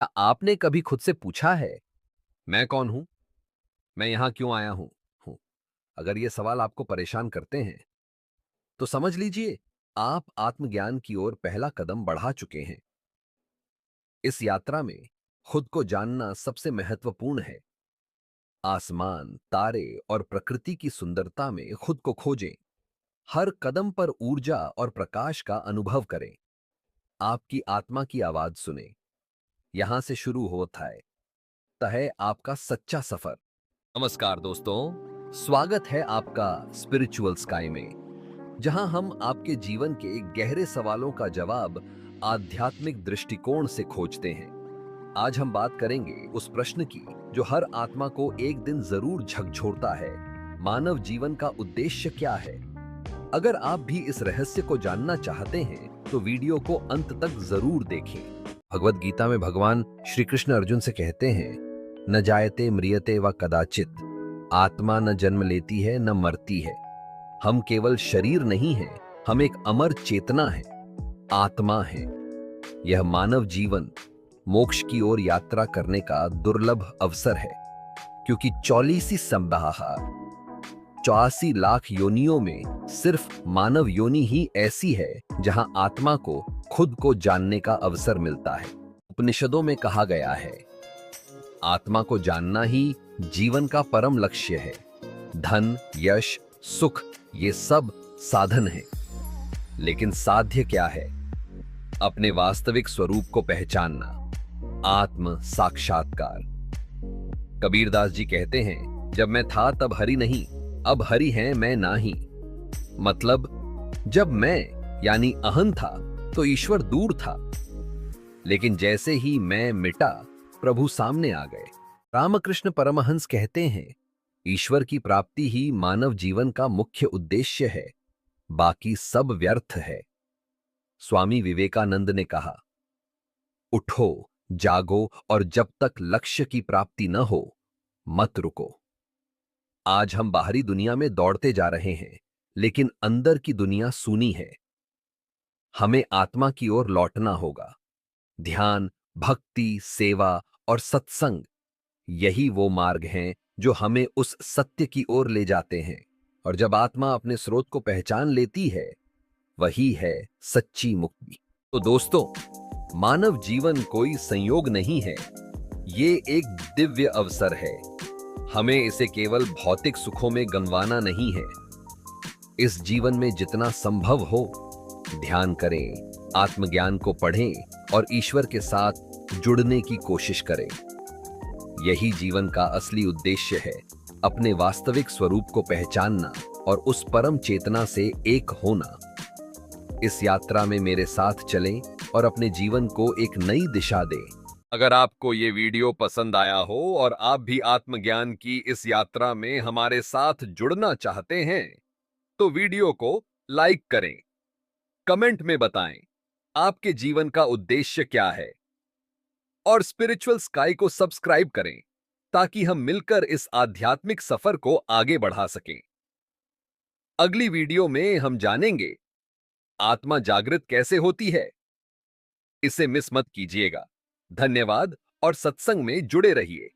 क्या आपने कभी खुद से पूछा है, मैं कौन हूं? मैं यहां क्यों आया हूं? अगर ये सवाल आपको परेशान करते हैं, तो समझ लीजिए आप आत्मज्ञान की ओर पहला कदम बढ़ा चुके हैं। इस यात्रा में खुद को जानना सबसे महत्वपूर्ण है। आसमान, तारे और प्रकृति की सुंदरता में खुद को खोजें। हर कदम पर ऊर्जा और प्रकाश का अनुभव करें। आपकी आत्मा की आवाज सुने। यहां से शुरू होता है आपका सच्चा सफर। नमस्कार दोस्तों, स्वागत है आपका स्पिरिचुअल स्काई में, जहां हम आपके जीवन के गहरे सवालों का जवाब आध्यात्मिक दृष्टिकोण से खोजते हैं। आज हम बात करेंगे उस प्रश्न की जो हर आत्मा को एक दिन जरूर झकझोरता है। मानव जीवन का उद्देश्य क्या है? अगर आप भी इस रहस्य को जानना चाहते हैं तो वीडियो को अंत तक जरूर देखें। भगवत गीता में भगवान श्री कृष्ण अर्जुन से कहते हैं, न जायते म्रियते व कदाचित, आत्मा न जन्म लेती है न मरती है। हम केवल शरीर नहीं हैं, हम एक अमर चेतना है, आत्मा है। यह मानव जीवन मोक्ष की ओर यात्रा करने का दुर्लभ अवसर है, क्योंकि 84 लाख योनियों में सिर्फ मानव योनि ही ऐसी है जहां आत्मा को खुद को जानने का अवसर मिलता है। उपनिषदों में कहा गया है, आत्मा को जानना ही जीवन का परम लक्ष्य है। धन, यश, सुख ये सब साधन है, लेकिन साध्य क्या है? अपने वास्तविक स्वरूप को पहचानना, आत्म साक्षात्कार। कबीरदास जी कहते हैं, जब मैं था तब हरि नहीं, अब हरि है मैं नाही। मतलब जब मैं यानी अहं था तो ईश्वर दूर था, लेकिन जैसे ही मैं मिटा प्रभु सामने आ गए। रामकृष्ण परमहंस कहते हैं, ईश्वर की प्राप्ति ही मानव जीवन का मुख्य उद्देश्य है, बाकी सब व्यर्थ है। स्वामी विवेकानंद ने कहा, उठो, जागो और जब तक लक्ष्य की प्राप्ति न हो मत रुको। आज हम बाहरी दुनिया में दौड़ते जा रहे हैं, लेकिन अंदर की दुनिया सूनी है। हमें आत्मा की ओर लौटना होगा। ध्यान, भक्ति, सेवा और सत्संग, यही वो मार्ग हैं जो हमें उस सत्य की ओर ले जाते हैं। और जब आत्मा अपने स्रोत को पहचान लेती है, वही है सच्ची मुक्ति। तो दोस्तों, मानव जीवन कोई संयोग नहीं है, ये एक दिव्य अवसर है। हमें इसे केवल भौतिक सुखों में गंवाना नहीं है। इस जीवन में जितना संभव हो ध्यान करें, आत्मज्ञान को पढ़ें और ईश्वर के साथ जुड़ने की कोशिश करें। यही जीवन का असली उद्देश्य है, अपने वास्तविक स्वरूप को पहचानना और उस परम चेतना से एक होना। इस यात्रा में मेरे साथ चलें और अपने जीवन को एक नई दिशा दें। अगर आपको ये वीडियो पसंद आया हो और आप भी आत्मज्ञान की इस यात्रा में हमारे साथ जुड़ना चाहते हैं, तो वीडियो को लाइक करें, कमेंट में बताएं आपके जीवन का उद्देश्य क्या है, और स्पिरिचुअल स्काई को सब्सक्राइब करें ताकि हम मिलकर इस आध्यात्मिक सफर को आगे बढ़ा सकें। अगली वीडियो में हम जानेंगे आत्मा जागृत कैसे होती है। इसे मिस मत कीजिएगा। धन्यवाद और सत्संग में जुड़े रहिए।